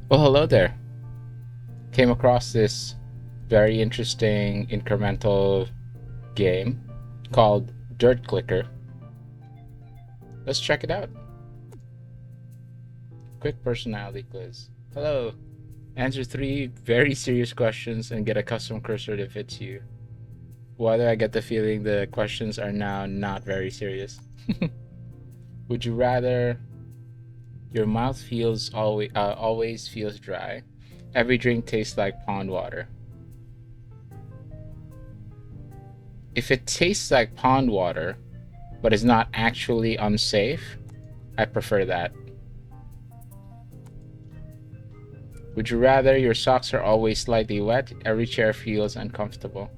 Well, hello there. Came across this very interesting incremental game called dirtclicker. Let's check it out. Quick personality quiz. Hello. Answer 3 very serious questions and get a custom cursor that fits you. Why do I get the feeling the questions are now not very serious? Would you rather your mouth feels always feels dry? Every drink tastes like pond water. If it tastes like pond water, but is not actually unsafe, I prefer that. Would you rather your socks are always slightly wet, every chair feels uncomfortable?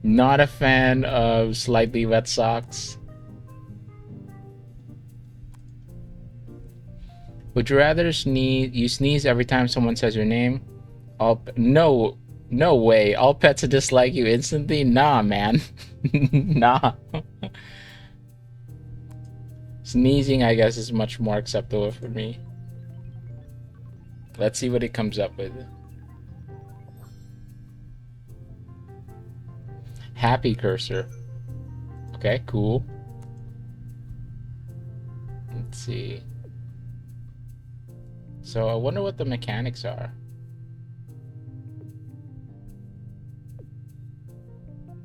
Not a fan of slightly wet socks. Would you rather sneeze every time someone says your name? No way. All pets dislike you instantly? Nah, man. Nah. Sneezing, I guess, is much more acceptable for me. Let's see what it comes up with. Happy cursor. Okay, cool. Let's see. So I wonder what the mechanics are.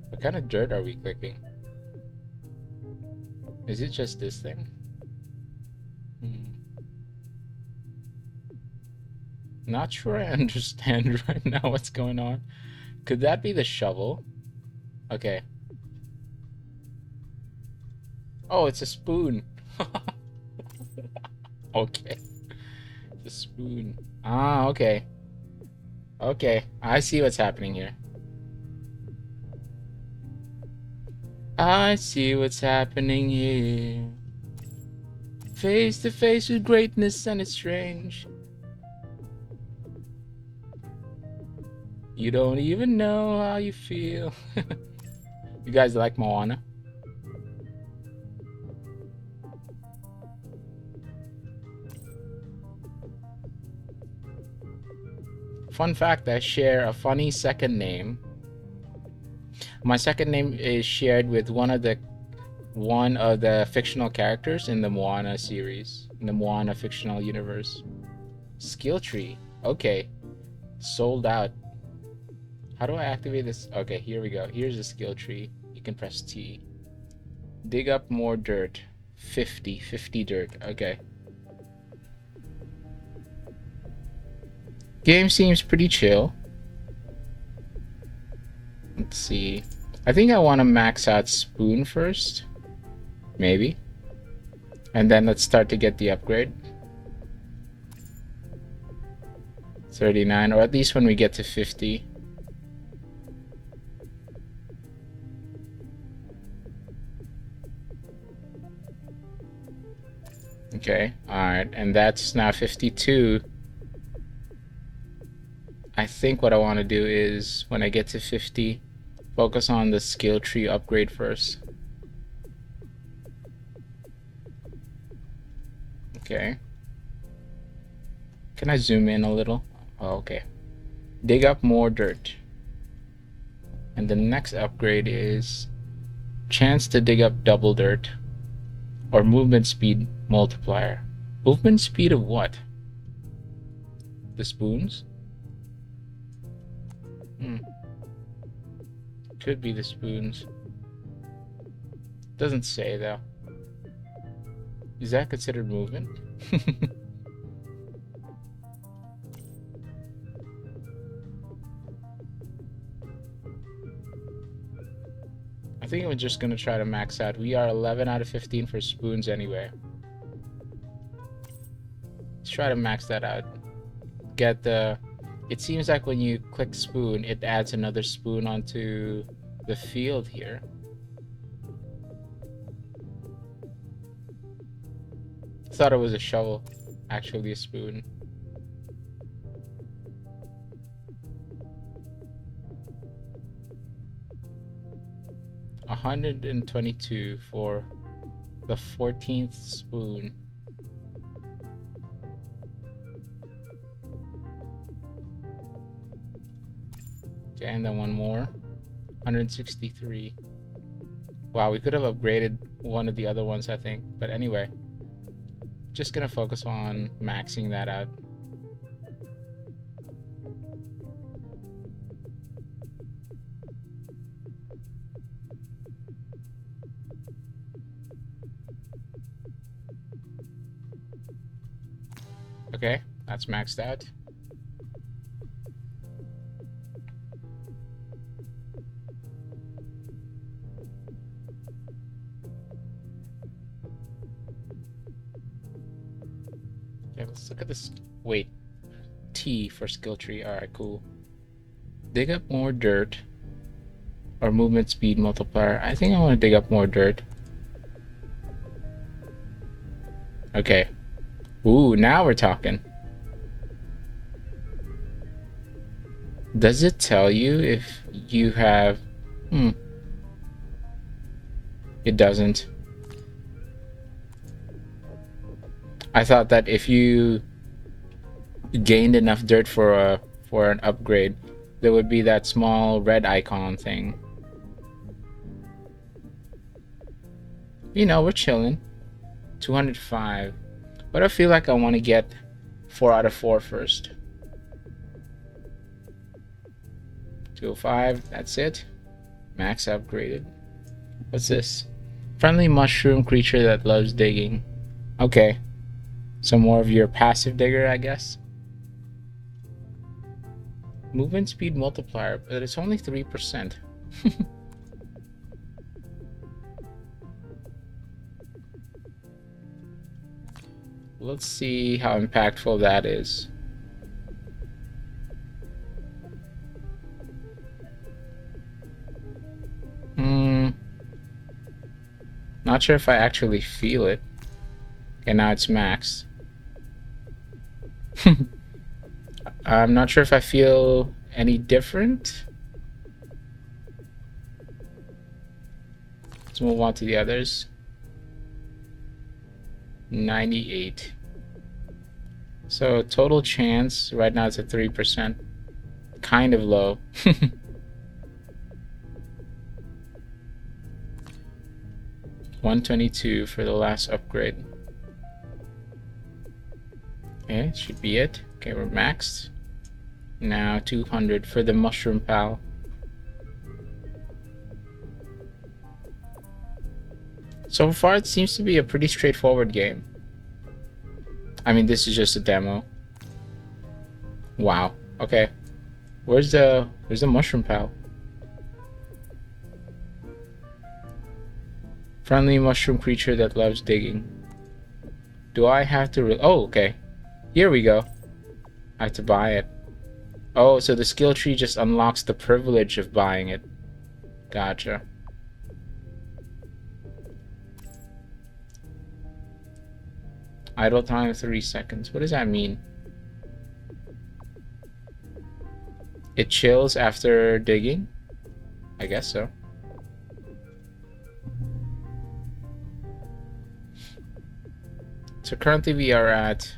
What kind of dirt are we clicking? Is it just this thing? Not sure I understand right now what's going on. Could that be the shovel? Okay. Oh, it's a spoon. Okay. The spoon. Ah, okay. Okay, I see what's happening here. I see what's happening here. Face to face with greatness and it's strange. You don't even know how you feel. You guys like Moana? Fun fact, I share a funny second name. My second name is shared with one of the fictional characters in the Moana series, in the Moana fictional universe. Skill tree. Okay. Sold out. How do I activate this? Okay, here we go. Here's a skill tree. You can press T. Dig up more dirt. 50 dirt. Okay. Game seems pretty chill. Let's see. I think I want to max out spoon first. Maybe. And then let's start to get the upgrade. 39, or at least when we get to 50. Okay, alright, and that's now 52. I think what I want to do is, when I get to 50, focus on the skill tree upgrade first. Okay. Can I zoom in a little? Oh, okay. Dig up more dirt. And the next upgrade is chance to dig up double dirt, or movement speed multiplier. Movement speed of what? The spoons? Could be the spoons. Doesn't say though. Is that considered movement? I think I'm just gonna try to max out. We are 11 out of 15 for spoons anyway. Let's try to max that out. Get the... It seems like when you click spoon, it adds another spoon onto the field here. Thought it was a shovel, actually a spoon. 122 for the 14th spoon. Okay, and then one more. 163. Wow, we could have upgraded one of the other ones, I think. But anyway, just gonna focus on maxing that out. Okay, that's maxed out. Okay, let's look at this. Wait, T for skill tree. Alright, cool. Dig up more dirt. Or movement speed multiplier. I think I want to dig up more dirt. Okay. Ooh, now we're talking. Does it tell you if you have... It doesn't. I thought that if you gained enough dirt for an upgrade, there would be that small red icon thing. You know, we're chilling. 205. But I feel like I want to get 4 out of 4 first. 205, that's it. Max upgraded. What's this? Friendly mushroom creature that loves digging. Okay. Some more of your passive digger, I guess. Movement speed multiplier, but it's only 3%. Let's see how impactful that is. Not sure if I actually feel it. Okay, now it's maxed. I'm not sure if I feel any different. Let's move on to the others. 98. So total chance right now it's at 3%. Kind of low. 122 for the last upgrade. Okay, should be it. Okay, we're maxed. Now 200 for the mushroom pal. So far it seems to be a pretty straightforward game. I mean, this is just a demo. Wow. Okay. Where's the mushroom pal? Friendly mushroom creature that loves digging. Do I have to oh, okay. Here we go. I have to buy it. Oh, so the skill tree just unlocks the privilege of buying it. Gotcha. Idle time 3 seconds. What does that mean? It chills after digging? I guess so. So currently we are at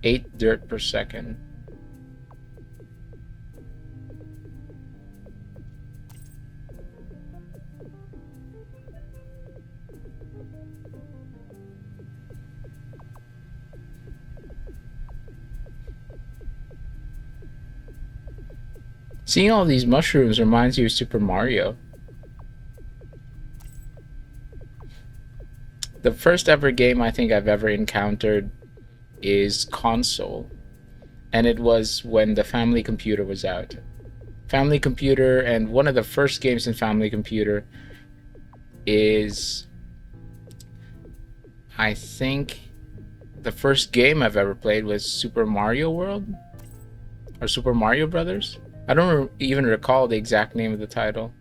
8 dirt per second. Seeing all these mushrooms reminds you of Super Mario. The first ever game I think I've ever encountered is console. And it was when the Family Computer was out. Family Computer, and one of the first games in Family Computer is... I think the first game I've ever played was Super Mario World? Or Super Mario Brothers? I don't even recall the exact name of the title.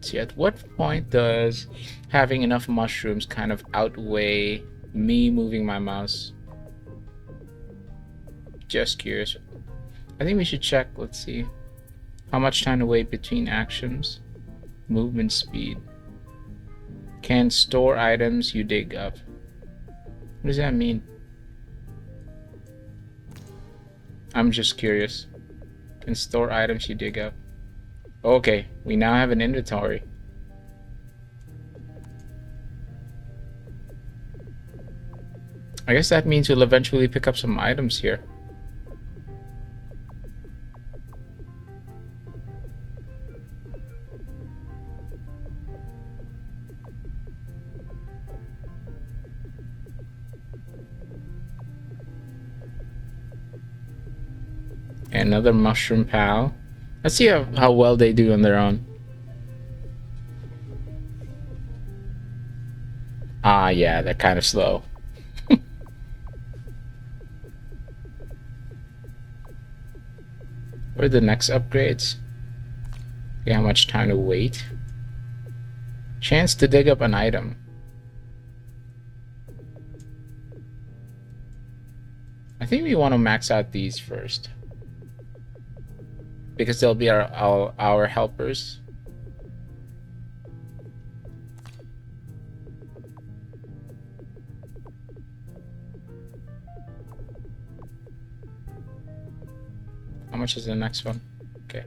See, at what point does having enough mushrooms kind of outweigh me moving my mouse? Just curious. I think we should check. Let's see. How much time to wait between actions? Movement speed. Can store items you dig up. What does that mean? I'm just curious. Can store items you dig up. Okay, we now have an inventory. I guess that means we'll eventually pick up some items here. Another mushroom pal. Let's see how well they do on their own. Ah, yeah, they're kind of slow. What are the next upgrades? Okay, how much time to wait? Chance to dig up an item. I think we want to max out these first, because they'll be our helpers. How much is the next one? Okay.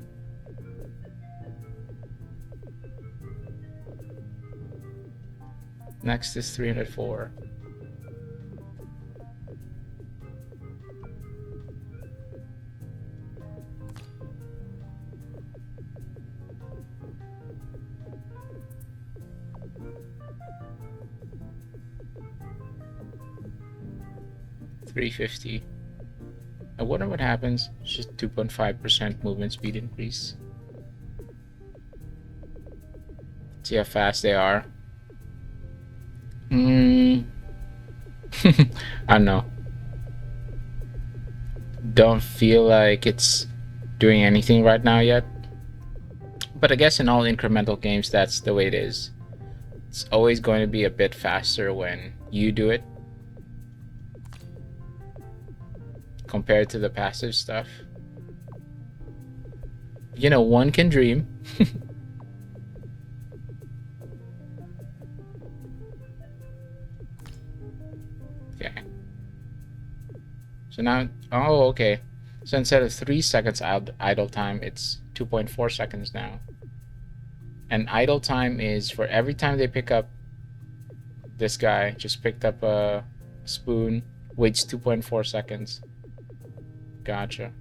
Next is 304. $350. I wonder what happens. It's just 2.5% movement speed increase. See how fast they are. I don't know. Don't feel like it's doing anything right now yet. But I guess in all incremental games, that's the way it is. It's always going to be a bit faster when you do it compared to the passive stuff. You know, one can dream. Okay. So now, oh, okay. So instead of 3 seconds idle time, it's 2.4 seconds now. And idle time is for every time they pick up, this guy just picked up a spoon, waits 2.4 seconds. Gotcha.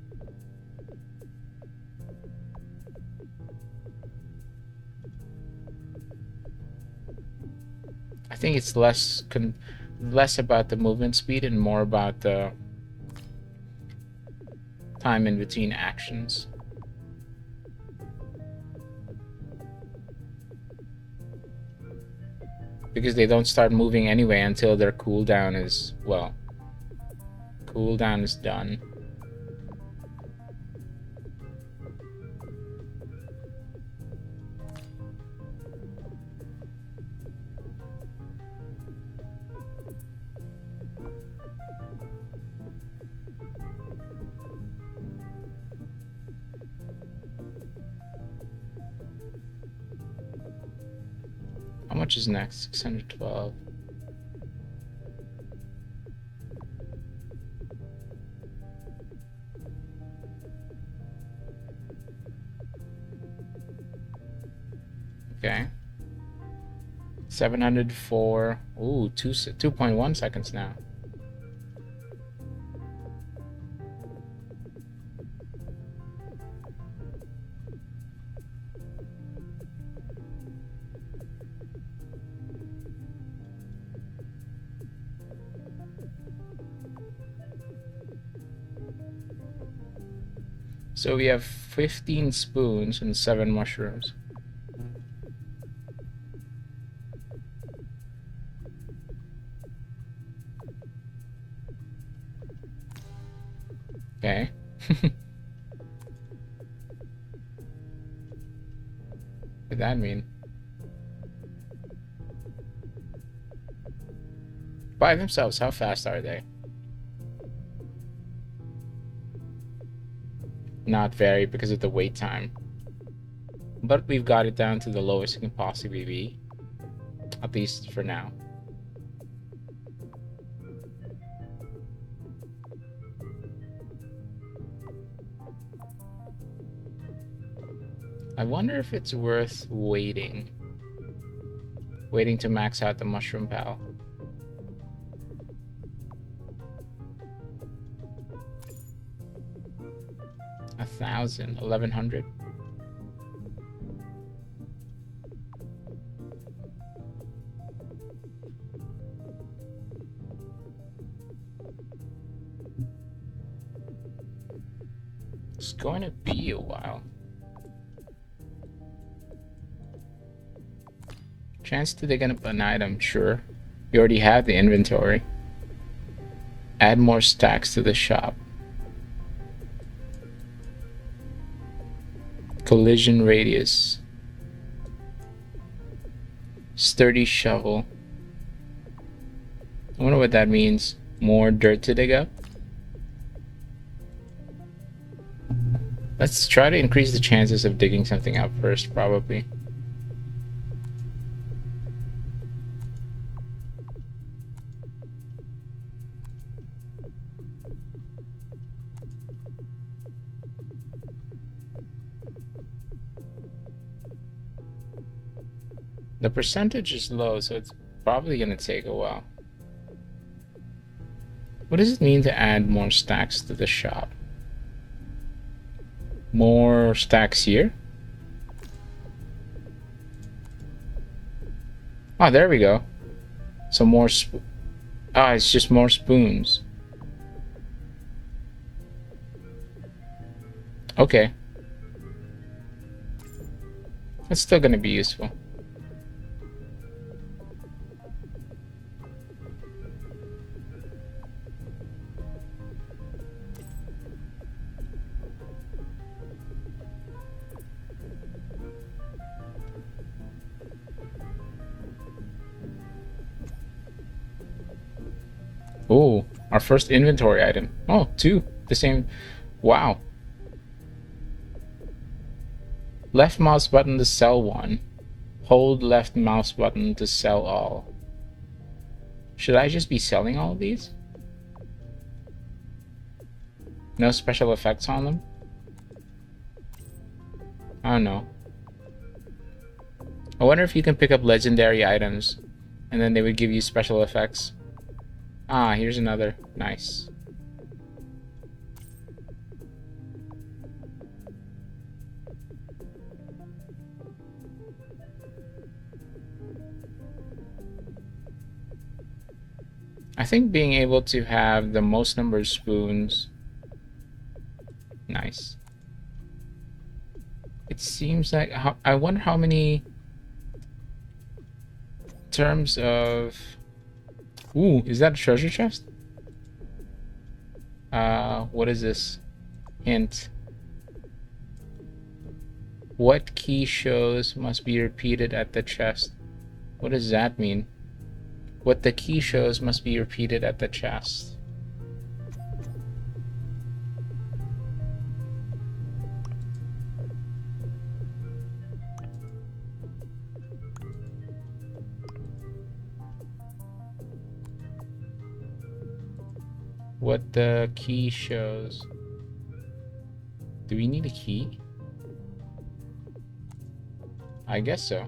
I think it's less about the movement speed and more about the time in between actions. Because they don't start moving anyway until their cooldown is, well, cooldown is done. How much is next? 612. Okay. 704. Ooh, 2.1 seconds now. So we have 15 spoons and 7 mushrooms. Okay. What did that mean? By themselves, how fast are they? not vary because of the wait time. But we've got it down to the lowest it can possibly be, at least for now. I wonder if it's worth waiting to max out the mushroom pal. $1,000, 1,100. It's going to be a while. Chance to dig up an item, sure. You already have the inventory. Add more stacks to the shop. Collision radius. Sturdy shovel. I wonder what that means. More dirt to dig up? Let's try to increase the chances of digging something up first, probably. The percentage is low, so it's probably going to take a while. What does it mean to add more stacks to the shop? More stacks here? Oh, there we go. So more it's just more spoons. Okay. It's still going to be useful. Oh, our first inventory item. Oh, two. The same. Wow. Left mouse button to sell one. Hold left mouse button to sell all. Should I just be selling all of these? No special effects on them? I don't know. I wonder if you can pick up legendary items and then they would give you special effects. Ah, here's another. Nice. I think being able to have the most number of spoons. Nice. It seems like I wonder how many terms of. Ooh, is that a treasure chest? What is this? Hint. What key shows must be repeated at the chest? What does that mean? What the key shows must be repeated at the chest. What the key shows. Do we need a key? I guess so.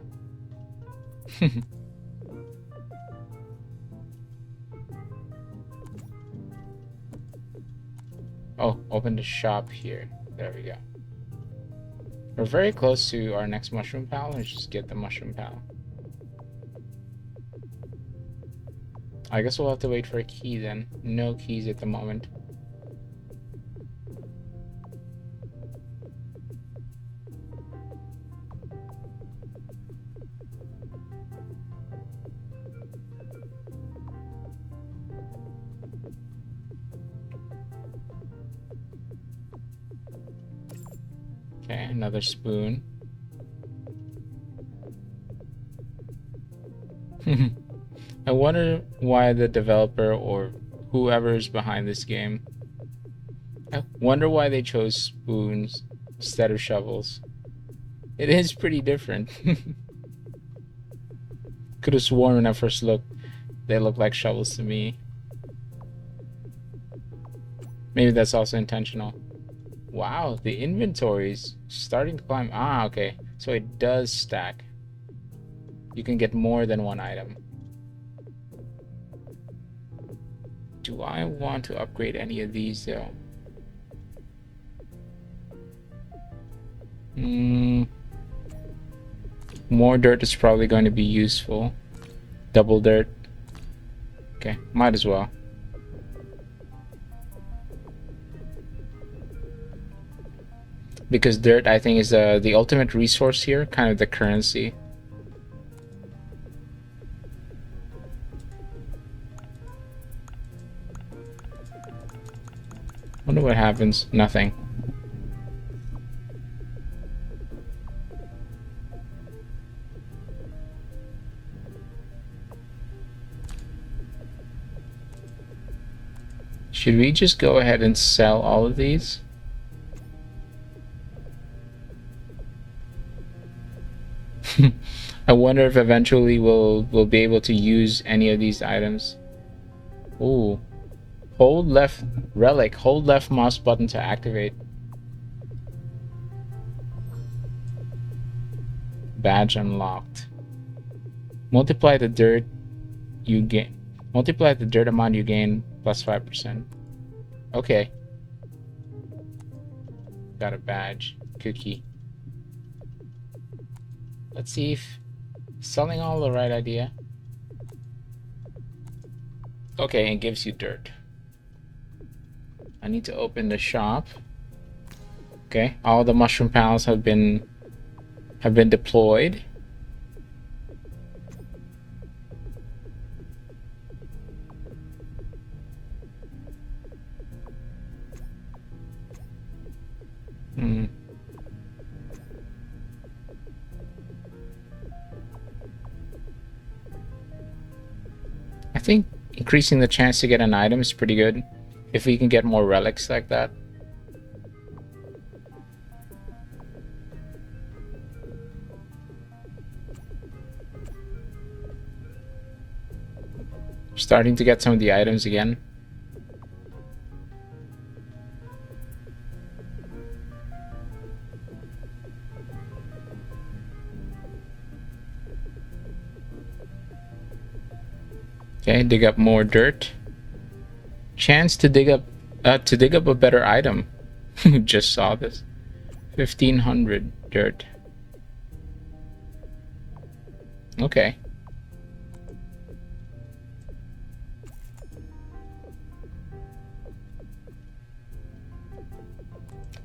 Oh, open the shop here. There we go. We're very close to our next mushroom pal. Let's just get the mushroom pal. I guess we'll have to wait for a key then. No keys at the moment. Okay, another spoon. I wonder why the developer or whoever is behind this game I wonder why they chose spoons instead of shovels. It is pretty different. Could have sworn when I first looked, they look like shovels to me. Maybe that's also intentional. Wow, the inventory's starting to climb. Ah, okay. So it does stack. You can get more than one item. Do I want to upgrade any of these though? More dirt is probably going to be useful. Double dirt. Okay, might as well. Because dirt, I think, is the ultimate resource here, kind of the currency. Wonder what happens. Nothing. Should we just go ahead and sell all of these? I wonder if eventually we'll be able to use any of these items. Ooh. Hold left relic. Hold left mouse button to activate. Badge unlocked. Multiply the dirt you gain. Multiply the dirt amount you gain plus 5%. Okay. Got a badge. Cookie. Let's see if selling all the right idea. Okay, it gives you dirt. I need to open the shop. Okay, all the mushroom panels have been deployed. I think increasing the chance to get an item is pretty good if we can get more relics like that. Starting to get some of the items again. Okay, dig up more dirt. Chance to dig up a better item. Just saw this. 1500 dirt. Okay.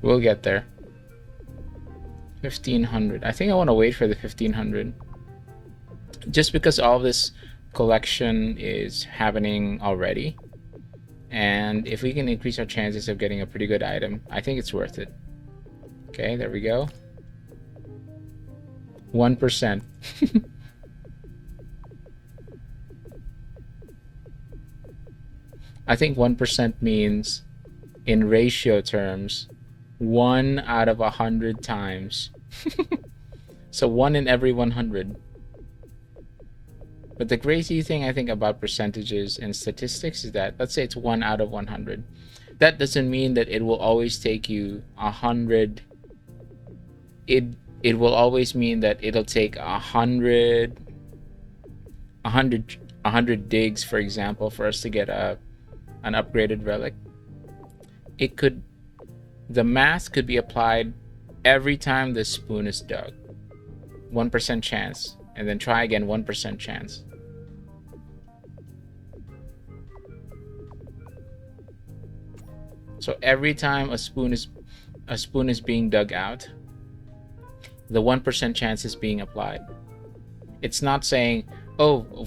We'll get there. 1500. I think I want to wait for the 1500. Just because all this collection is happening already. And if we can increase our chances of getting a pretty good item, I think it's worth it. Okay, there we go. 1%. I think 1% means, in ratio terms, 1 out of 100 times. So 1 in every 100. But the crazy thing I think about percentages and statistics is that, let's say it's 1 out of 100. That doesn't mean that it will always take you 100. It will always mean that it'll take 100 digs, for example, for us to get an upgraded relic. The math could be applied every time the spoon is dug. 1% chance, and then try again, 1% chance. So every time a spoon is being dug out, the 1% chance is being applied. It's not saying, oh,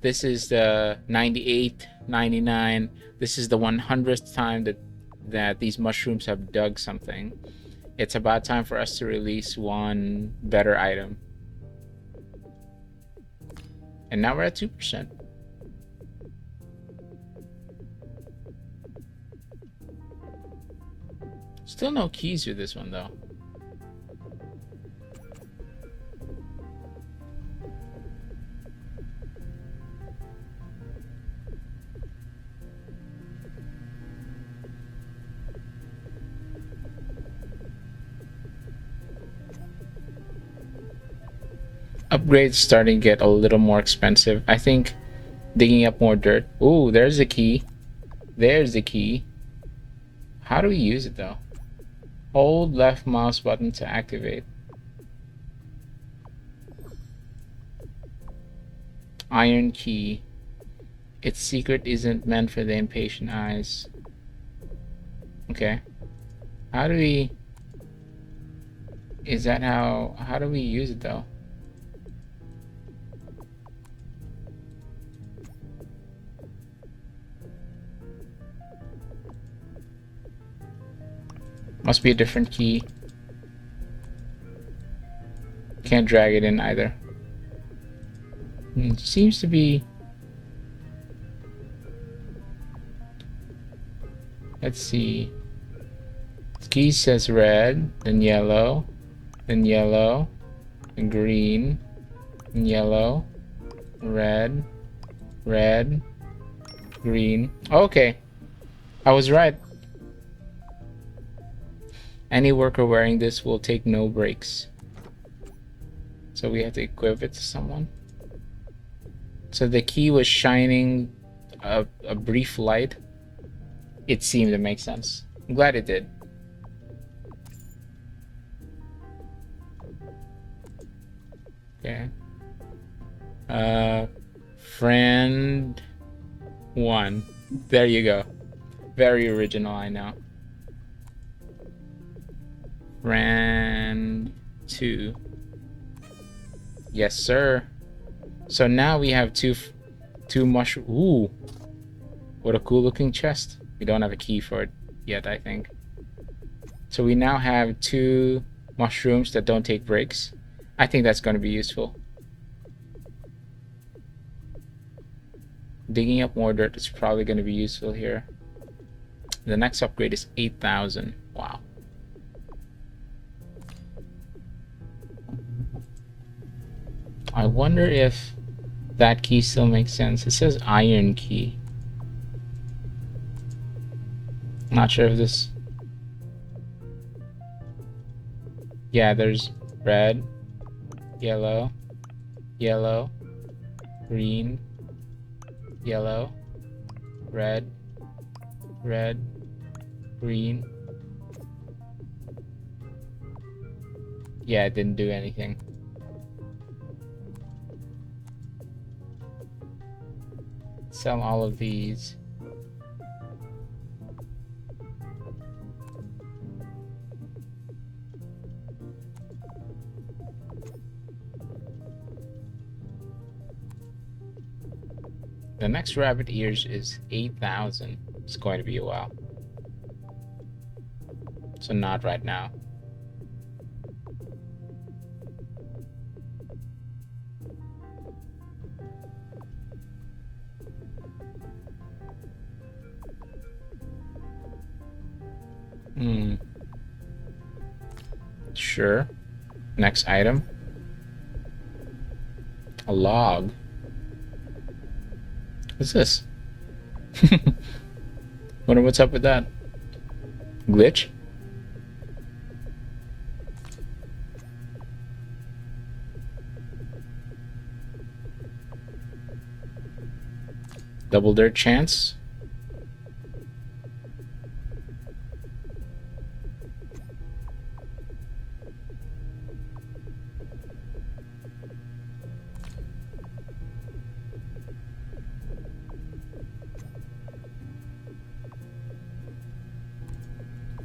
this is the 98, 99, this is the 100th time that these mushrooms have dug something. It's about time for us to release one better item. And now we're at 2%. Still no keys with this one though. Upgrades starting to get a little more expensive. I think digging up more dirt. Ooh, there's the key. There's the key. How do we use it though? Hold left mouse button to activate. Iron key. Its secret isn't meant for the impatient eyes. Okay. How do we... Is that how do we use it though? Must be a different key. Can't drag it in either. It seems to be... Let's see. The key says red, then yellow, then yellow, then green, then yellow, red, red, green. Okay. I was right. Any worker wearing this will take no breaks. So we have to equip it to someone. So the key was shining a brief light. It seemed to make sense. I'm glad it did. Okay. Friend 1. There you go. Very original, I know. Friend 2. Yes, sir. So now we have two mushroom. Ooh, what a cool looking chest. We don't have a key for it yet, I think. So we now have 2 mushrooms that don't take breaks. I think that's going to be useful. Digging up more dirt is probably going to be useful here. The next upgrade is 8,000. Wow. I wonder if that key still makes sense. It says iron key. Not sure if this... Yeah, there's red, yellow, yellow, green, yellow, red, red, green. Yeah, it didn't do anything. Sell all of these. The next rabbit ears is 8,000. It's going to be a while. So not right now. Sure. Next item. A log. What's this? Wonder what's up with that. Glitch? Double dirt chance?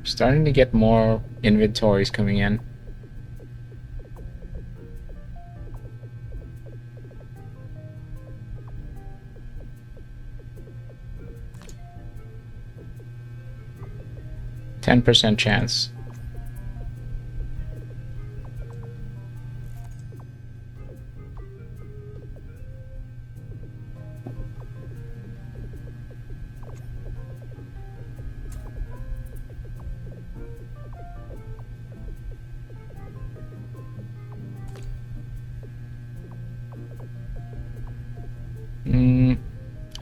Starting to get more inventories coming in. %10 chance.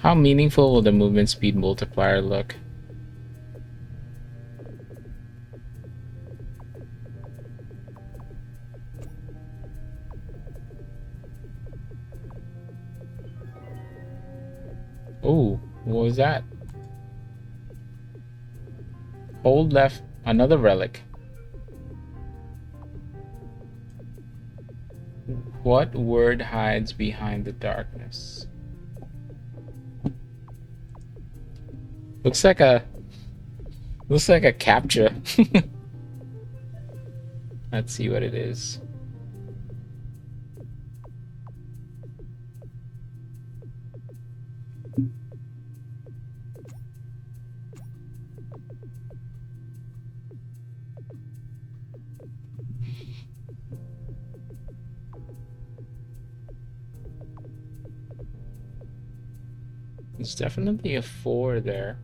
How meaningful will the movement speed multiplier look? Oh, what was that? Hold left, another relic. What word hides behind the darkness? Looks like a captcha. Let's see what it is. It's definitely a 4 there.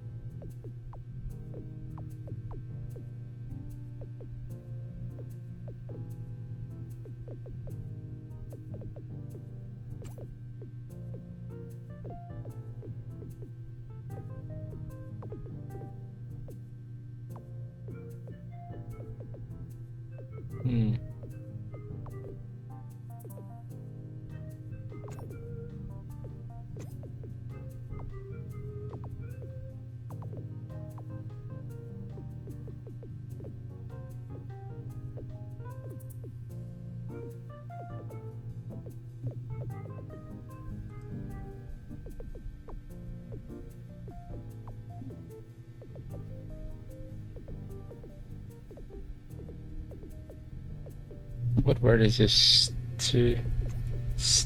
What word is this? It's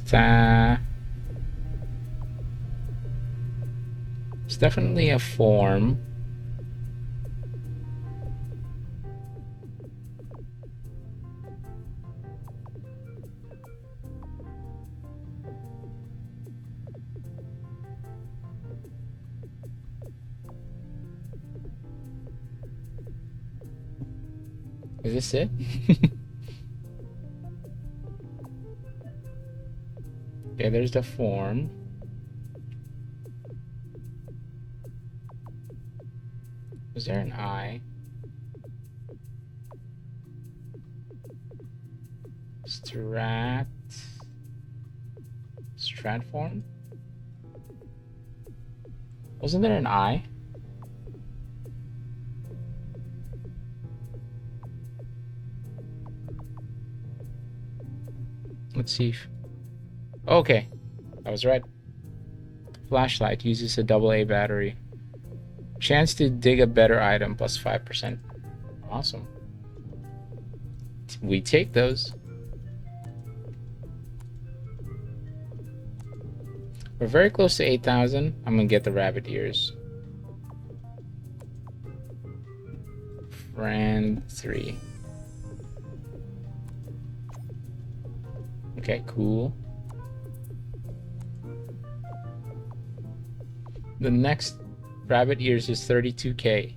definitely a form. Is this it? Okay, there's the form. Is there an I? Strat form? Wasn't there an I? Let's see if... Okay, I was right. Flashlight uses a AA battery. Chance to dig a better item plus 5%. Awesome. We take those. We're very close to 8,000. I'm gonna get the rabbit ears. Friend 3. Okay, cool. The next rabbit ears is 32k.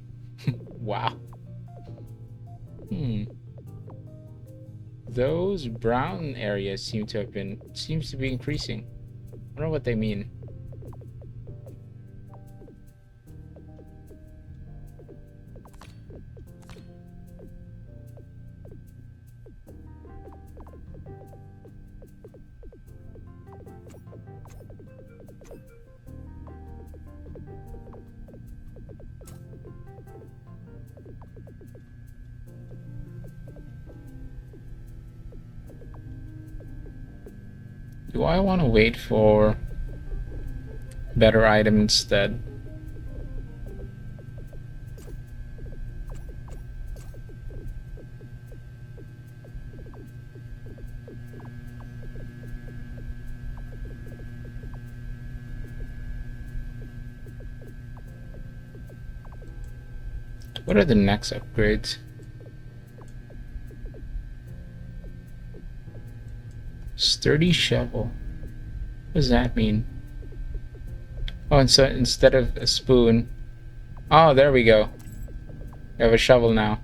Wow. Those brown areas seems to be increasing. I don't know what they mean. Do I want to wait for better item instead? What are the next upgrades? Sturdy shovel. What does that mean? Oh, and so instead of a spoon... Oh, there we go. We have a shovel now.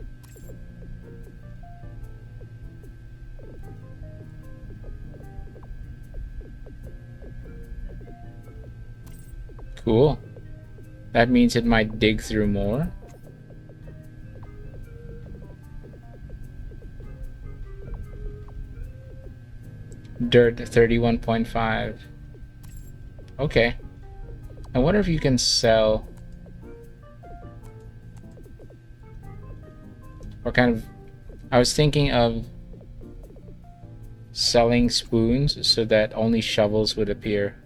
Cool. That means it might dig through more. Dirt 31.5. Okay. I wonder if you can sell, or kind of, I was thinking of selling spoons so that only shovels would appear.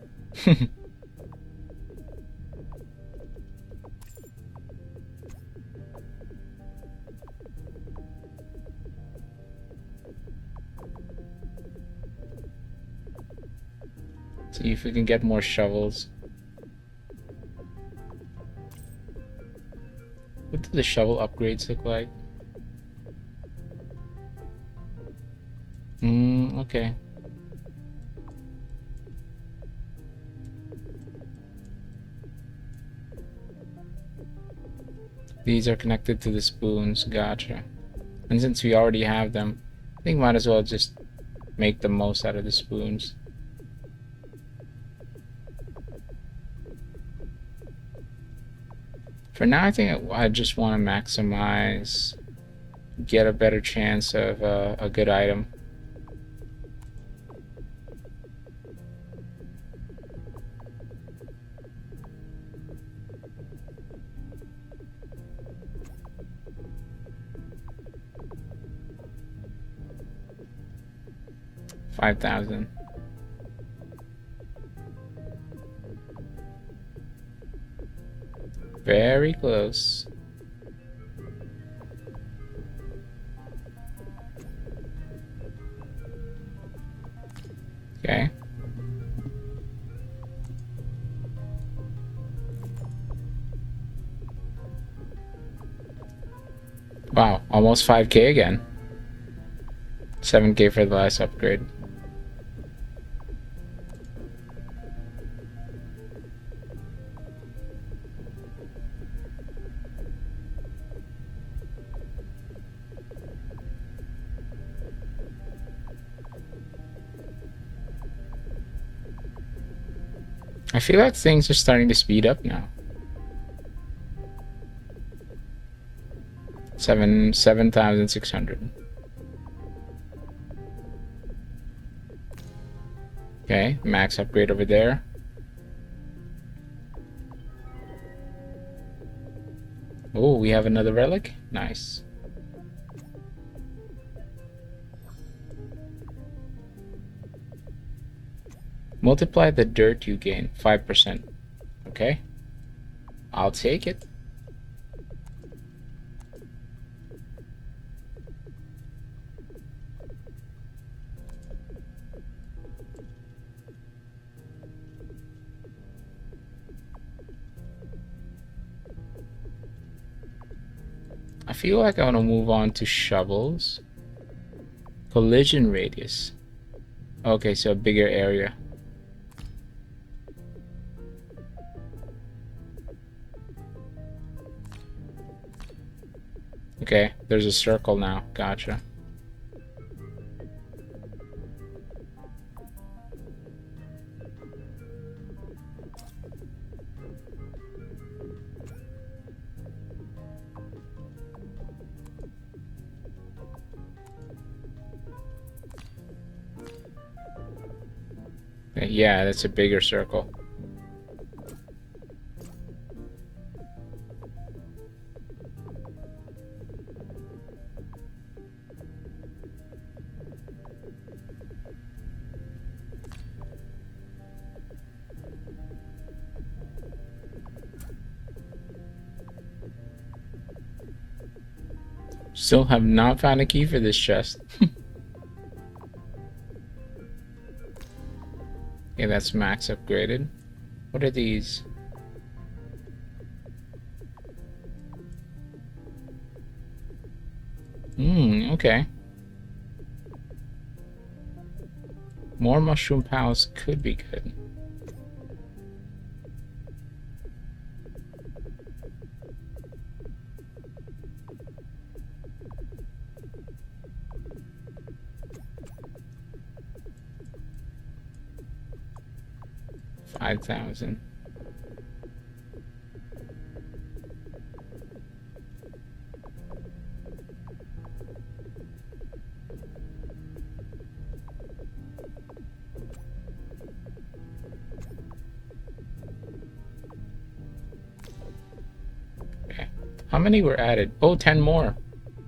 See if we can get more shovels. What do the shovel upgrades look like? Okay. These are connected to the spoons, gotcha. And since we already have them, I think might as well just make the most out of the spoons. For now, I think I just want to maximize, get a better chance of a good item. $5,000. Very close. Okay. Wow, almost 5K again. 7K for the last upgrade. I feel like things are starting to speed up now. 7,600. Okay, max upgrade over there. Oh, we have another relic. Nice. Multiply the dirt you gain, 5%. Okay. I'll take it. I feel like I want to move on to shovels. Collision radius. Okay, so a bigger area. Okay, there's a circle now. Gotcha. Yeah, that's a bigger circle. Still have not found a key for this chest. Okay, that's max upgraded. What are these? Okay. More mushroom pals could be good. $5,000. many were added? Oh, 10 more.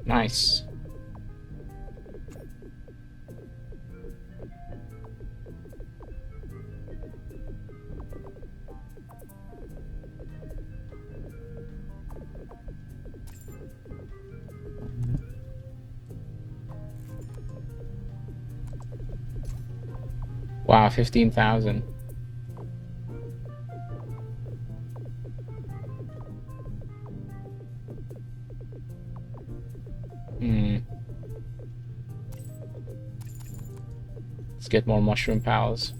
Nice. Wow, 15,000. Let's get more mushroom pals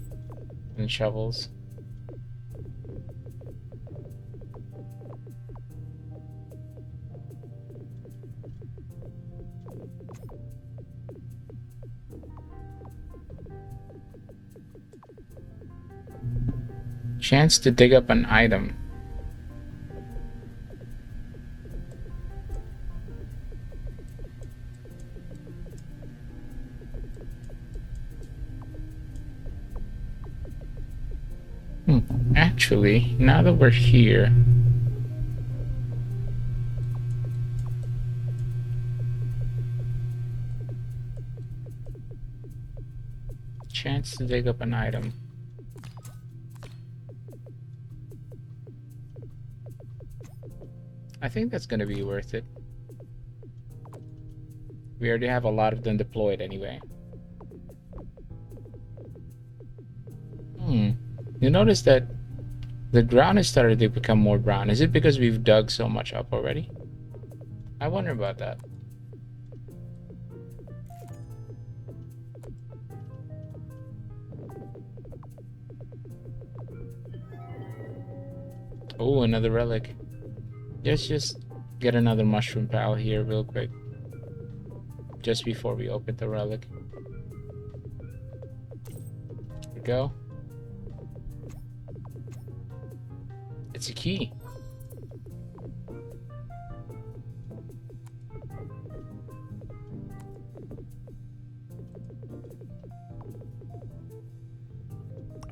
and shovels. Chance to dig up an item. Actually, now that we're here, chance to dig up an item. I think that's gonna be worth it. We already have a lot of them deployed anyway. You notice that the ground has started to become more brown. Is it because we've dug so much up already? I wonder about that. Oh, another relic. Let's just get another mushroom pal here real quick. Just before we open the relic. Here we go. It's a key.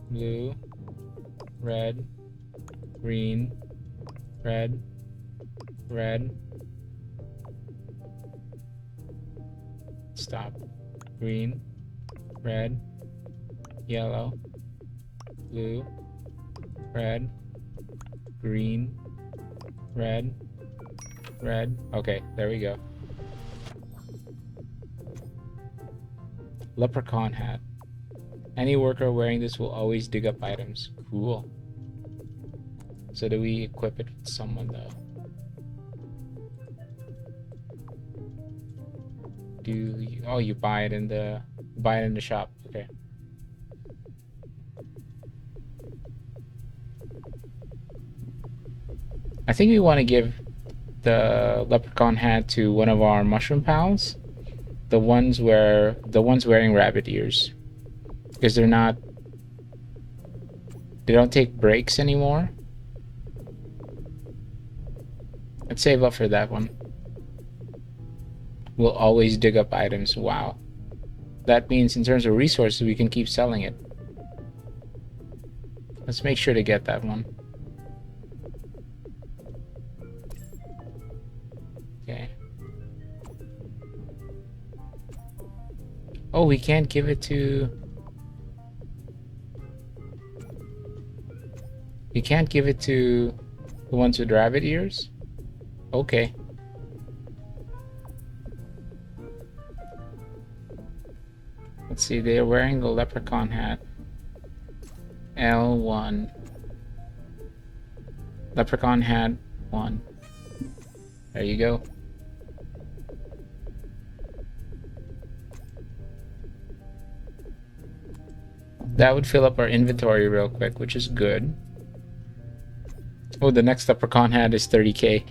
Blue, red, green, red, red. Stop. Green, red, yellow, blue, red, green, red, red. Okay, there we go. Leprechaun hat. Any worker wearing this will always dig up items. Cool. So do we equip it with someone though? Oh, you buy it in the shop. Okay. I think we want to give the leprechaun hat to one of our mushroom pals. The ones wearing rabbit ears. Because they don't take breaks anymore. Let's save up for that one. We'll always dig up items. Wow. That means in terms of resources, we can keep selling it. Let's make sure to get that one. Okay. Oh, we can't give it to... You can't give it to the ones with rabbit ears? Okay. Let's see, they're wearing the leprechaun hat. L1. Leprechaun hat 1. There you go. That would fill up our inventory real quick, which is good. Oh, the next leprechaun hat is 30k.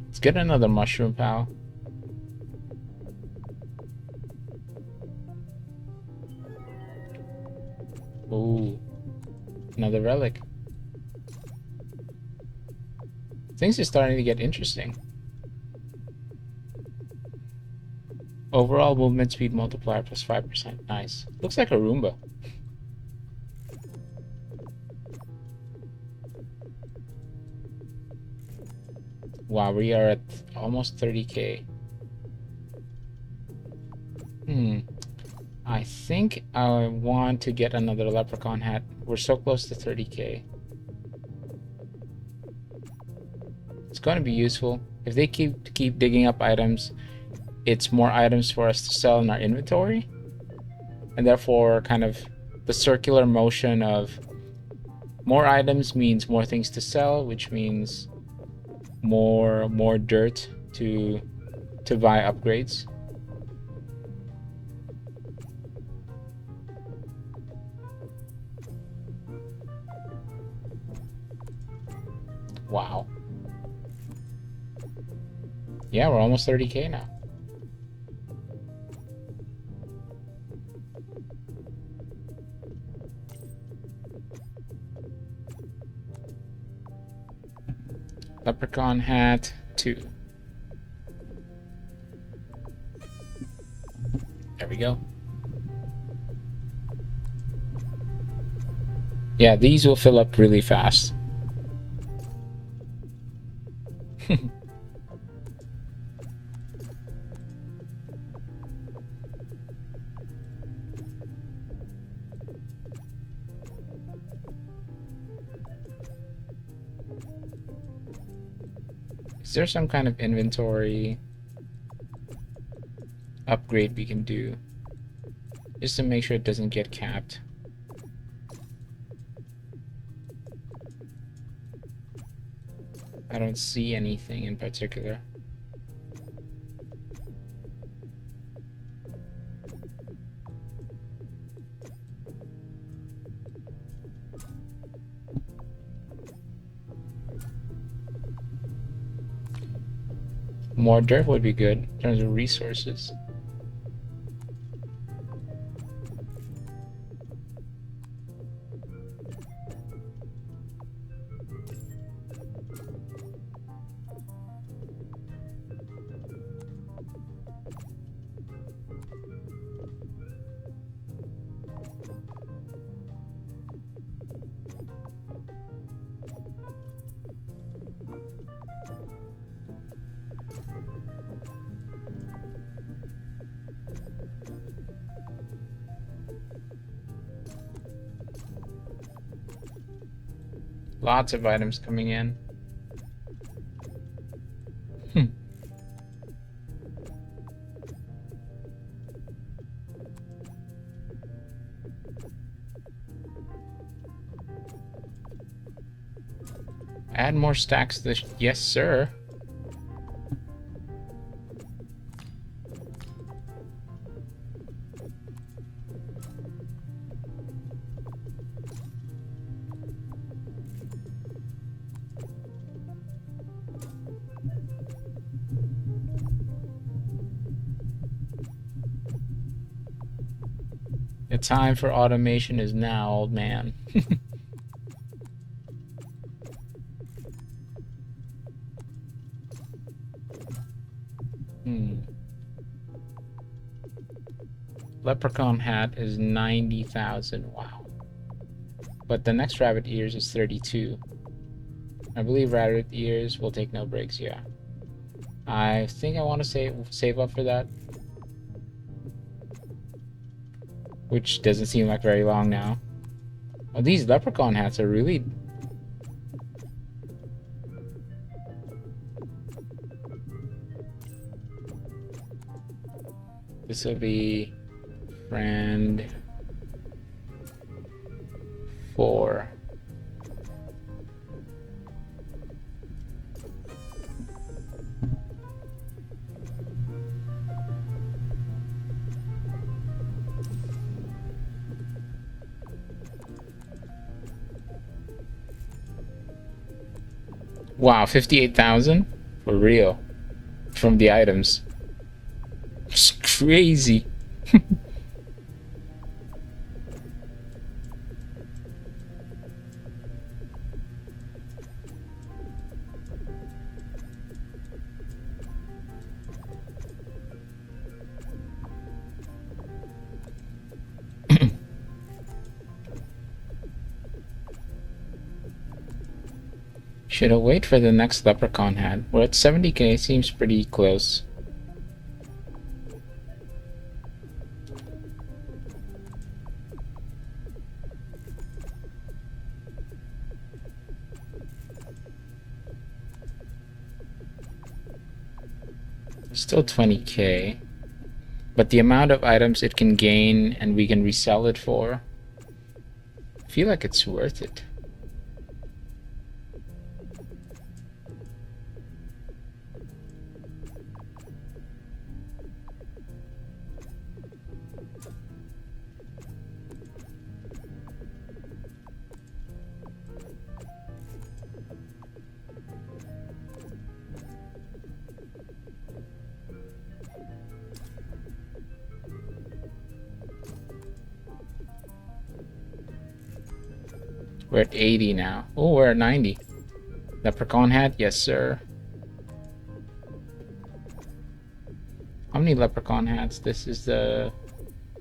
Let's get another mushroom pal. Ooh, another relic. Things are starting to get interesting. Overall movement speed multiplier plus 5%. Nice. Looks like a Roomba. Wow, we are at almost 30k. I think I want to get another leprechaun hat. We're so close to 30k. It's going to be useful. If they keep digging up items, it's more items for us to sell in our inventory. And therefore, kind of the circular motion of more items means more things to sell, which means more dirt to buy upgrades. Wow. Yeah, we're almost 30k now. Leprechaun hat 2. There we go. Yeah, these will fill up really fast. Is there some kind of inventory upgrade we can do just to make sure it doesn't get capped? I don't see anything in particular. More dirt would be good in terms of resources. Lots of items coming in. Add more stacks to this. Yes, sir. The time for automation is now, old man. Leprechaun hat is 90,000. Wow. But the next rabbit ears is 32. I believe rabbit ears will take no breaks. Yeah. I think I want to save up for that. Which doesn't seem like very long now. Oh, these leprechaun hats are really... This will be friend 4. Wow, 58,000 for real from the items. It's crazy. Should I wait for the next leprechaun hat? We're at 70k, seems pretty close. Still 20k. But the amount of items it can gain and we can resell it for, I feel like it's worth it. We're at 80 now. Oh, we're at 90. Leprechaun hat? Yes, sir. How many leprechaun hats? This is the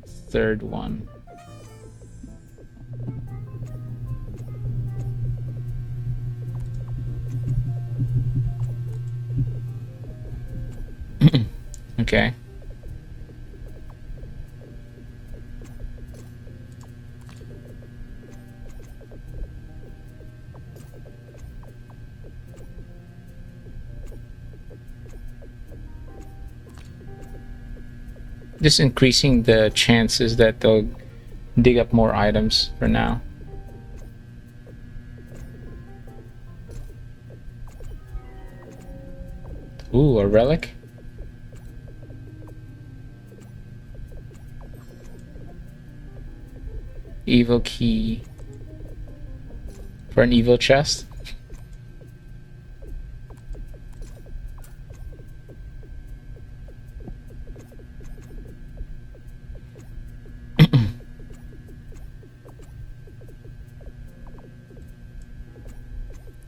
third one. Okay. Just increasing the chances that they'll dig up more items for now. Ooh, a relic? Evil key. For an evil chest?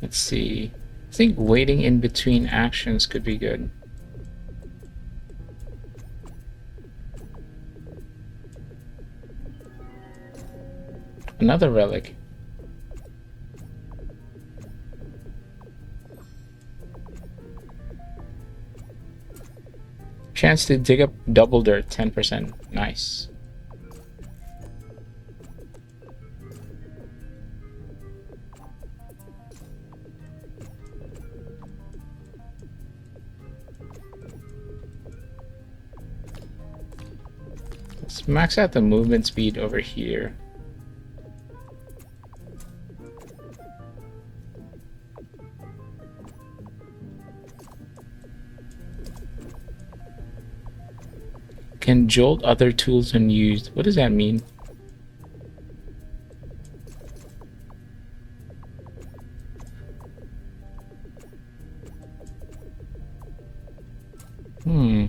Let's see. I think waiting in between actions could be good. Another relic. Chance to dig up double dirt, 10%. Nice. Let's max out the movement speed over here. Can jolt other tools when used. What does that mean? I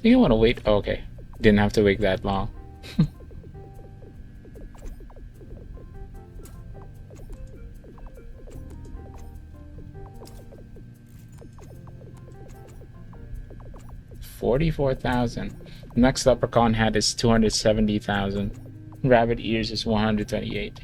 think I want to wait. Oh, okay. Didn't have to wait that long. $44,000. Next leprechaun hat is 270,000. Rabbit ears is 128.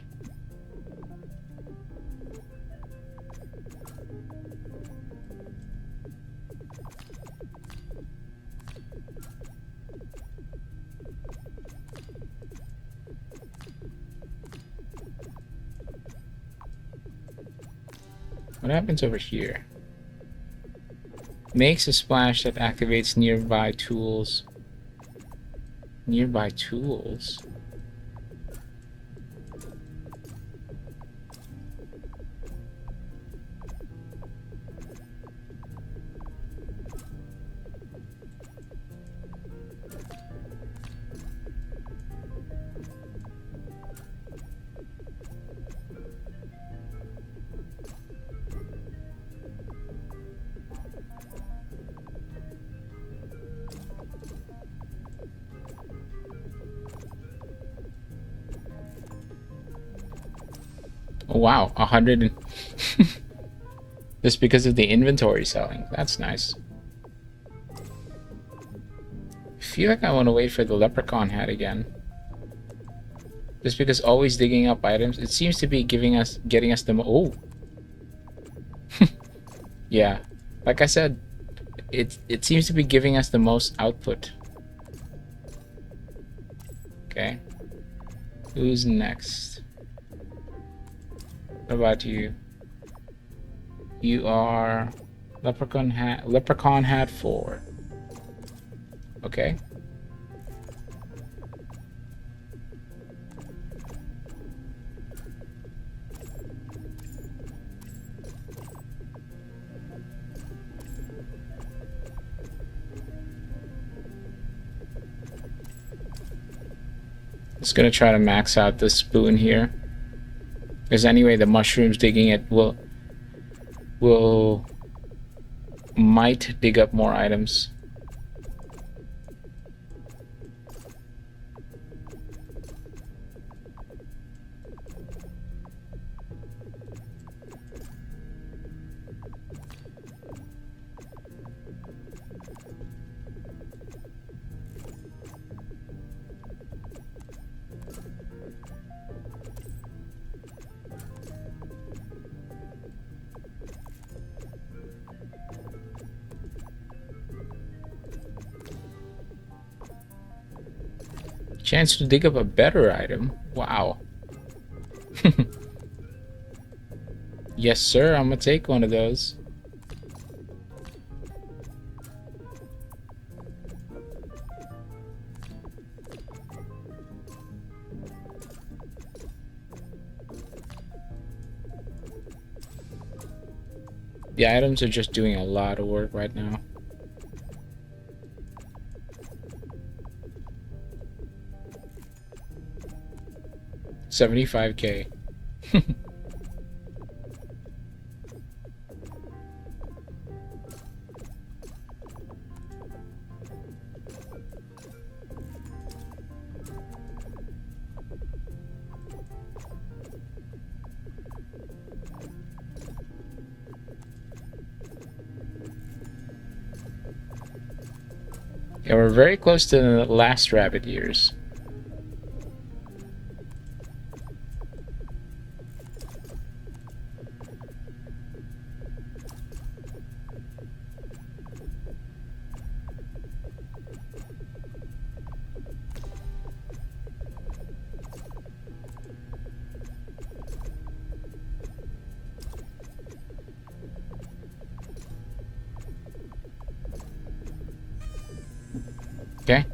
What happens over here? Makes a splash that activates nearby tools. Nearby tools? Oh, wow, 100 and just because of the inventory selling. That's nice. I feel like I want to wait for the leprechaun hat again. Just because always digging up items, it seems to be getting us the oh. Yeah, like I said, it seems to be giving us the most output. Okay, who's next? What about you? You are Leprechaun hat 4. Okay. Just gonna try to max out this spoon here. Because anyway, the mushrooms digging it might dig up more items. Chance to dig up a better item. Wow. Yes, sir. I'm gonna take one of those. The items are just doing a lot of work right now. $75K. Yeah, we're very close to the last rabbit ears. Okay.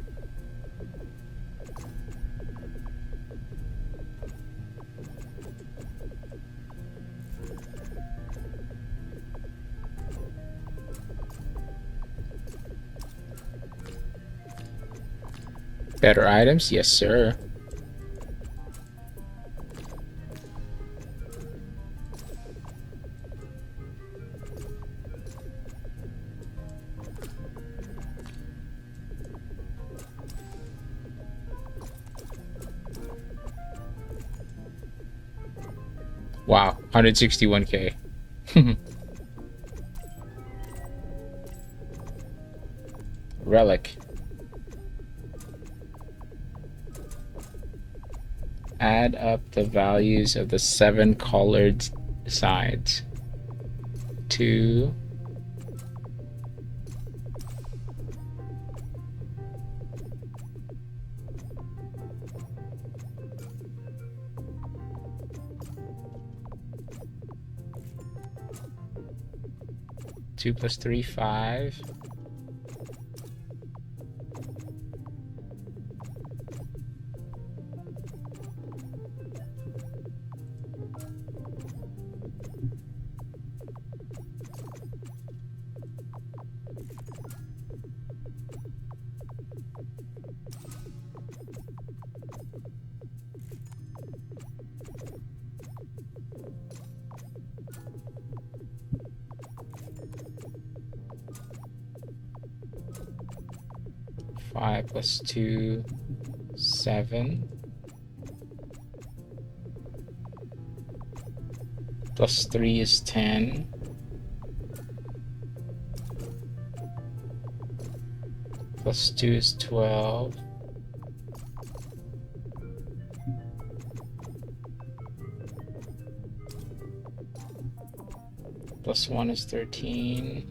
Better items? Yes, sir. Wow, 161K. Relic. Add up the values of the 7 colored sides. 2. Two plus 3, 5. Five plus 2, 7. Plus 3 is 10. Plus 2 is 12. Plus 1 is 13.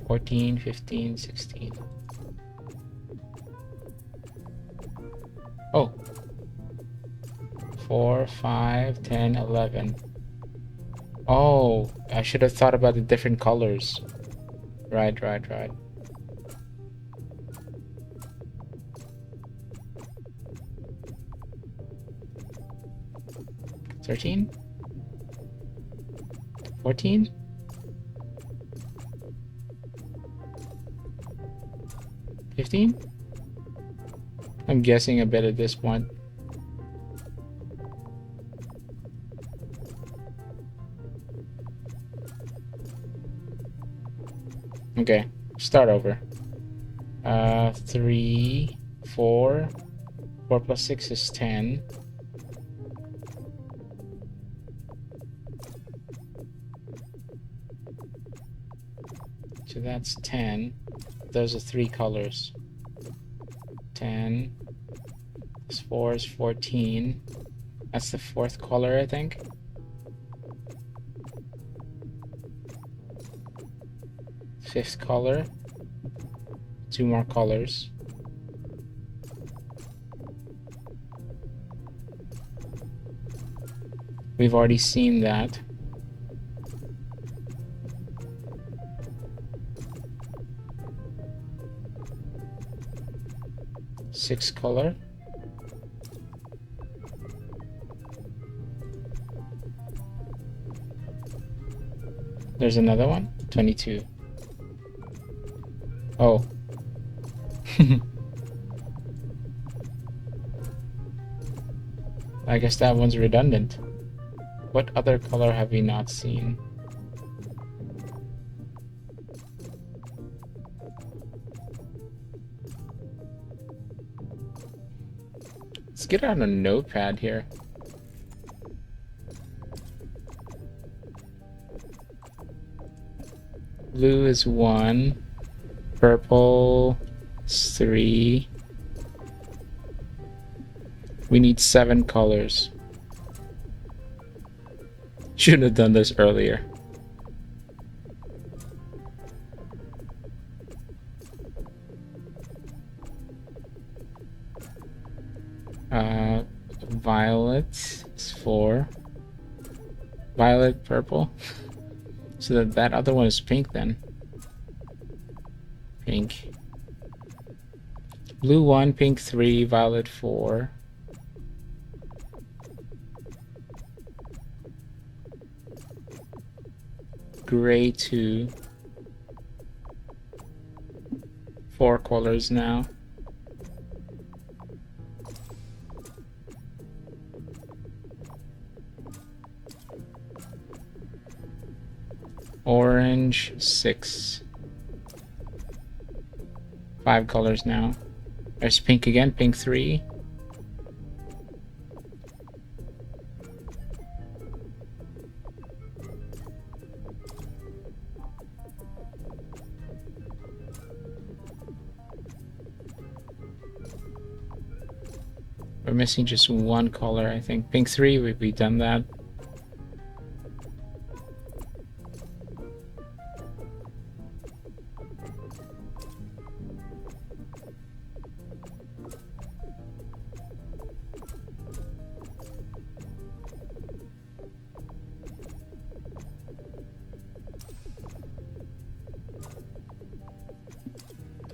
$14, $15, $16. Oh. 4, 5, 10, 11. Oh, I should have thought about the different colors. Right. 13? 14? $15? I'm guessing a bit at this point. Okay, start over. 3, 4. 4 plus 6 is 10. So that's 10. Those are 3 colors. 10 plus 4 is 14. That's the 4th color, I think. Fifth color. 2 more colors. We've already seen that. Sixth color. There's another one. 22. Oh. I guess that one's redundant. What other color have we not seen? Let's get out a notepad here. Blue is 1. Purple is 3. We need 7 colors. Shouldn't have done this earlier. Violet is 4. Violet, purple. So that other one is pink then. Pink. Blue 1, pink 3, violet 4. Gray 2. 4 colors now. Orange 6. 5 colors now. There's pink again, pink 3. We're missing just 1 color, I think. Pink 3, we've done that.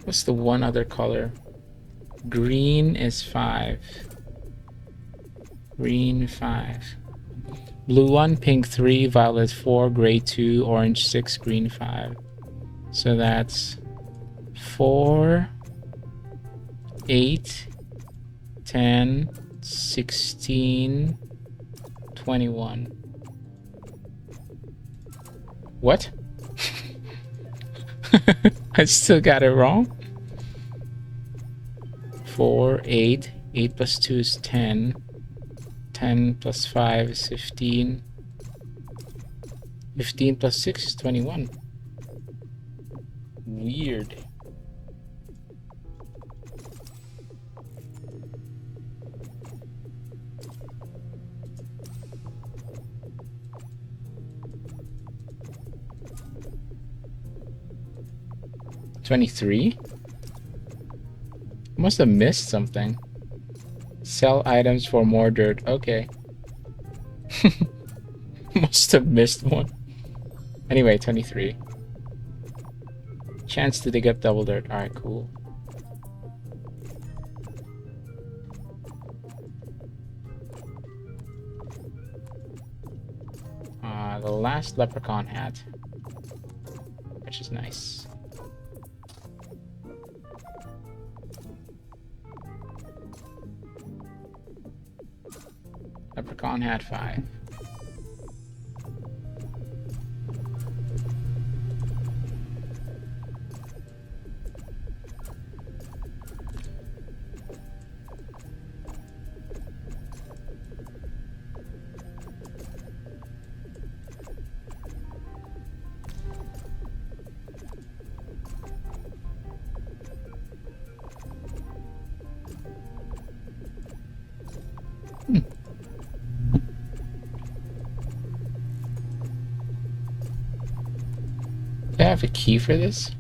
What's the one other color? Green is 5. Green 5. Blue 1, pink 3, violet 4, gray 2, orange 6, green 5. So that's 4, 8, 10, 16, 21. What? I still got it wrong. 4, 8. 8 plus 2 is 10. 10 plus 5 is 15. 15 plus 6 is 21. Weird. 23? Must have missed something. Sell items for more dirt. Okay. Must have missed one. Anyway, 23. Chance to dig up double dirt. Alright, cool. The last leprechaun hat. Which is nice. Leprechaun hat 5. Do I have a key for this?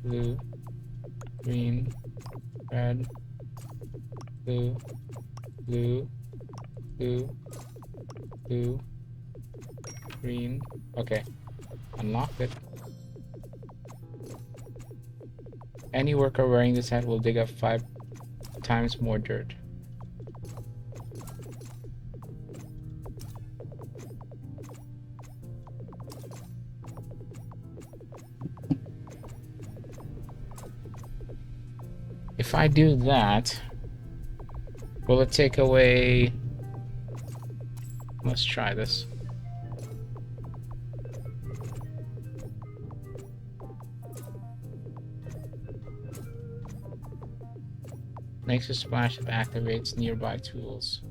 Blue, green, red, blue, blue, blue, blue, green. Okay, unlock it. Any worker wearing this hat will dig up 5 times more dirt. If I do that, will it take away... Let's try this. Makes a splash that activates nearby tools.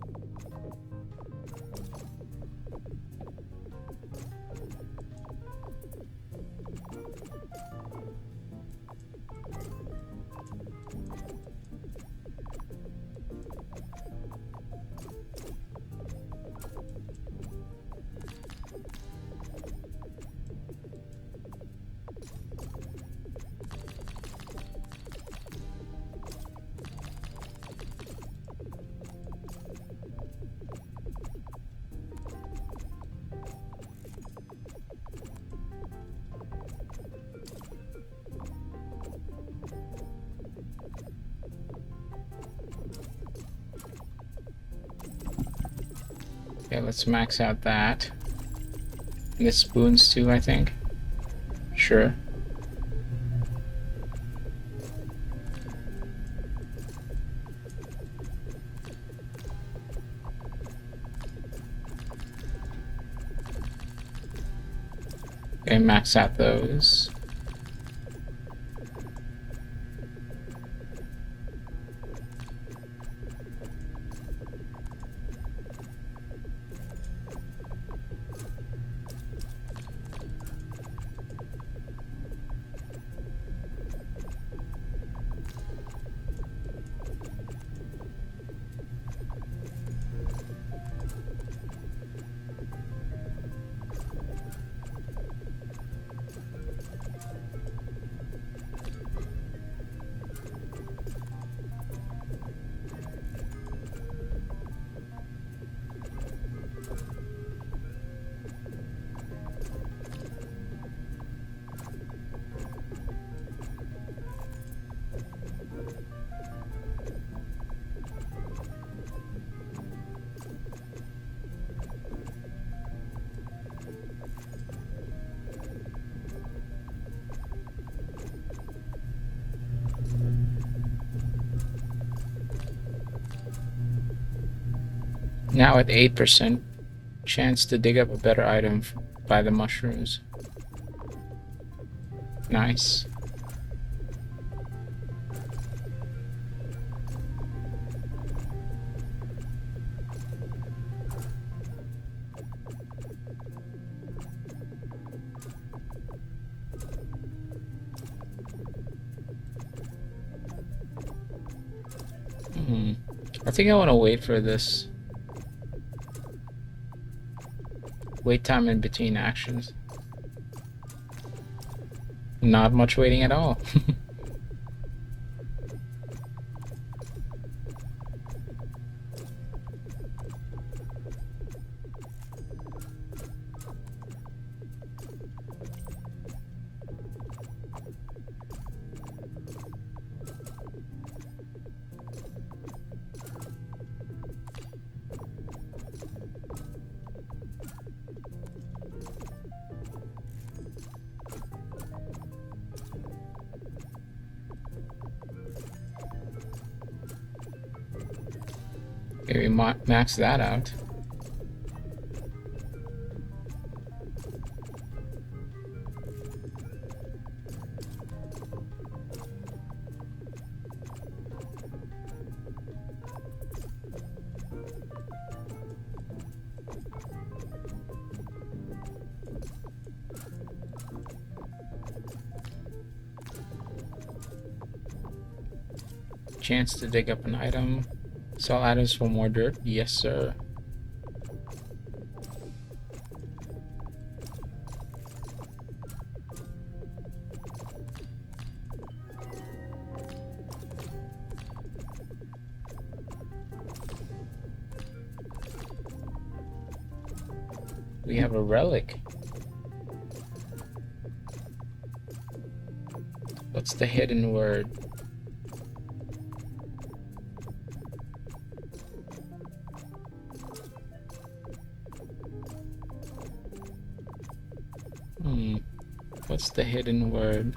Okay, let's max out that. And the spoons too, I think. Sure. Okay, max out those. Now at 8%, chance to dig up a better item by the mushrooms. Nice. I think I want to wait for this. Wait time in between actions. Not much waiting at all. Maybe max that out. Chance to dig up an item. Sell items for more dirt? Yes, sir. We have a relic. What's the hidden word? What's the hidden word?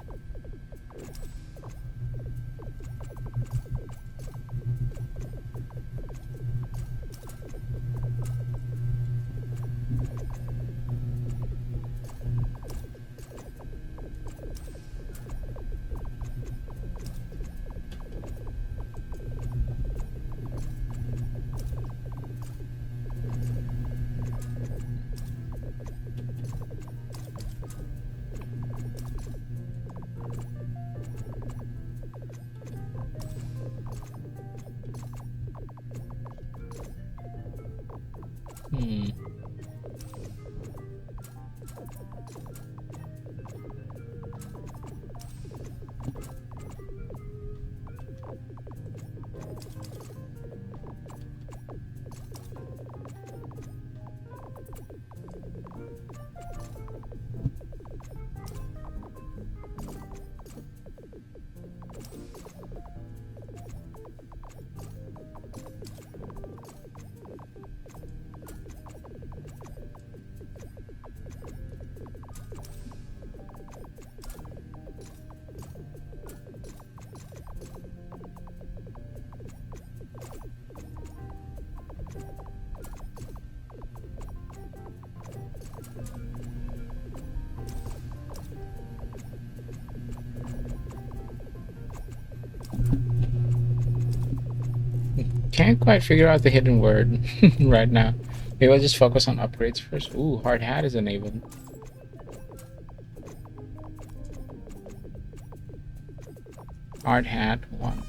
Can't quite figure out the hidden word right now. Maybe I'll just focus on upgrades first. Ooh, hard hat is enabled. Hard hat 1.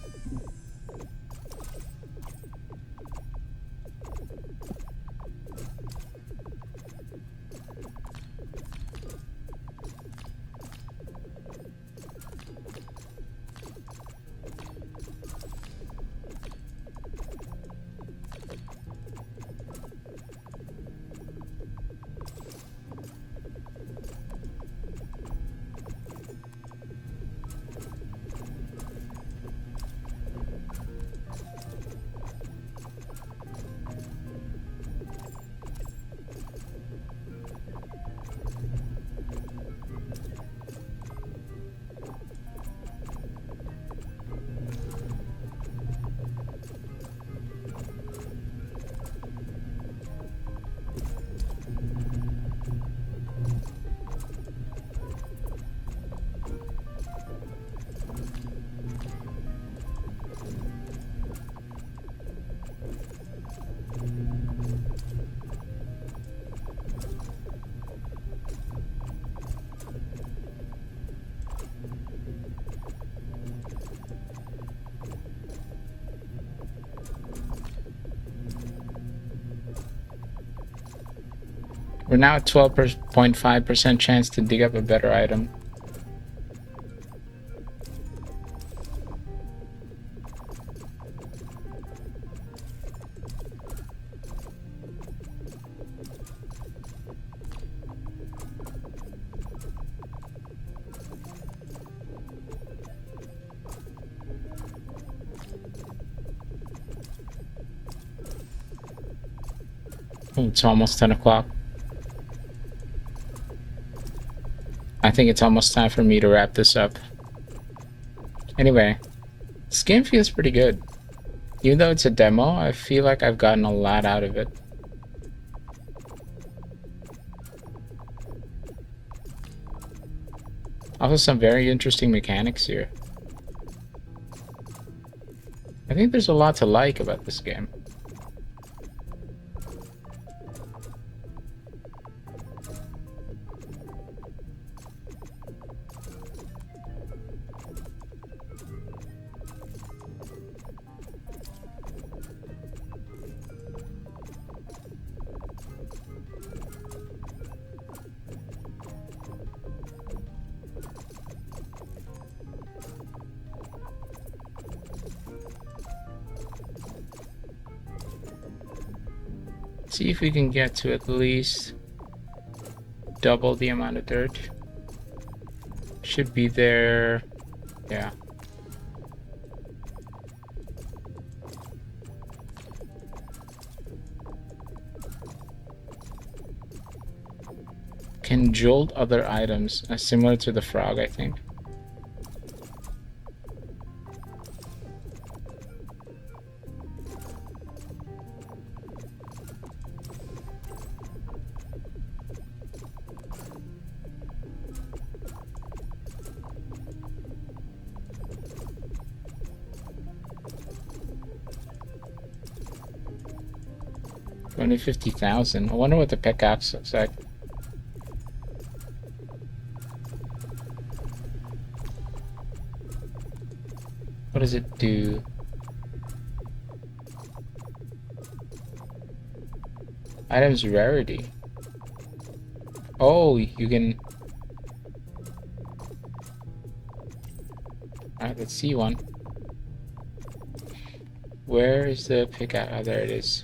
We're now at 12.5% chance to dig up a better item. It's almost 10 o'clock. I think it's almost time for me to wrap this up. Anyway, this game feels pretty good. Even though it's a demo, I feel like I've gotten a lot out of it. Also, some very interesting mechanics here. I think there's a lot to like about this game. See if we can get to at least double the amount of dirt. Should be there. Yeah. Can jolt other items, similar to the frog, I think. Only 50,000. I wonder what the pickaxe looks like. What does it do? Items rarity. Oh, you can... Alright, let's see one. Where is the pickaxe? Oh, there it is.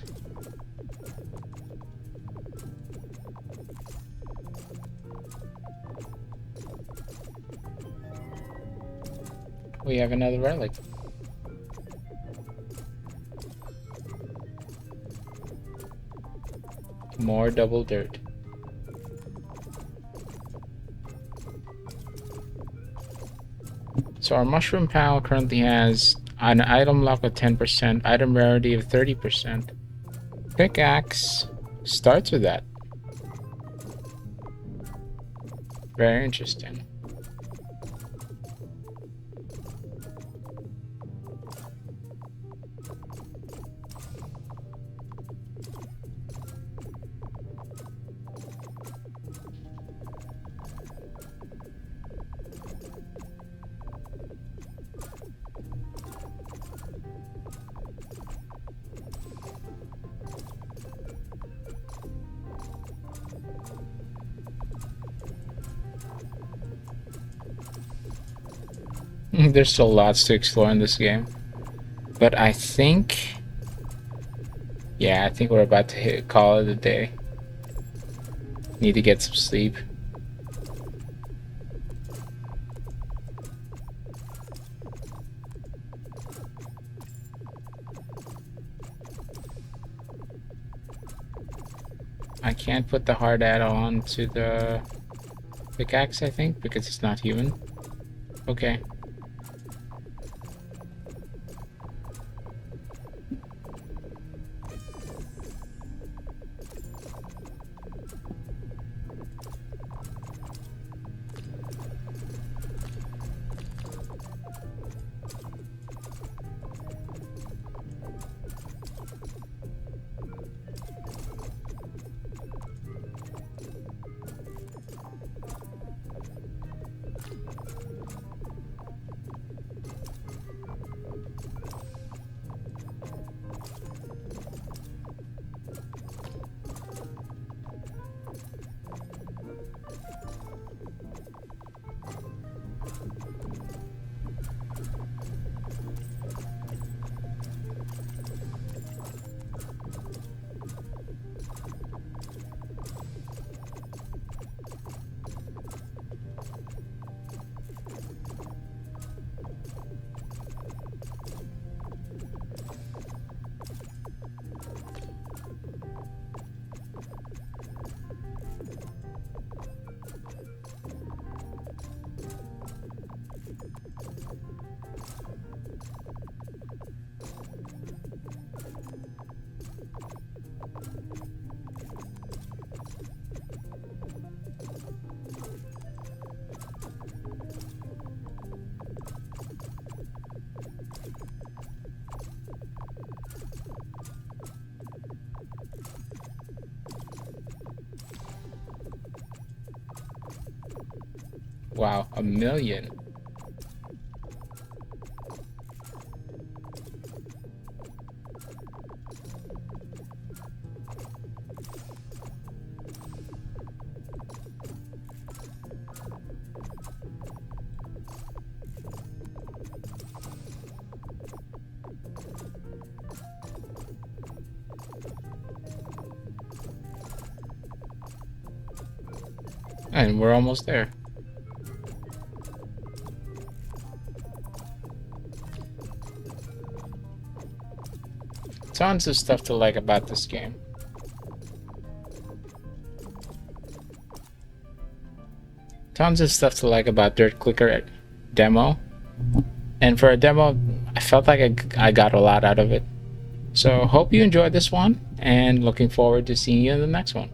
We have another relic. More double dirt. So our mushroom pal currently has an item lock of 10%, item rarity of 30%. Pickaxe starts with that. Very interesting. There's still lots to explore in this game. But I think... Yeah, I think we're about to call it a day. Need to get some sleep. I can't put the hard add on to the pickaxe, I think, because it's not human. Okay. Wow, 1,000,000. And we're almost there. Tons of stuff to like about this game. Tons of stuff to like about dirtclicker demo. And for a demo, I felt like I got a lot out of it. So hope you enjoyed this one, and looking forward to seeing you in the next one.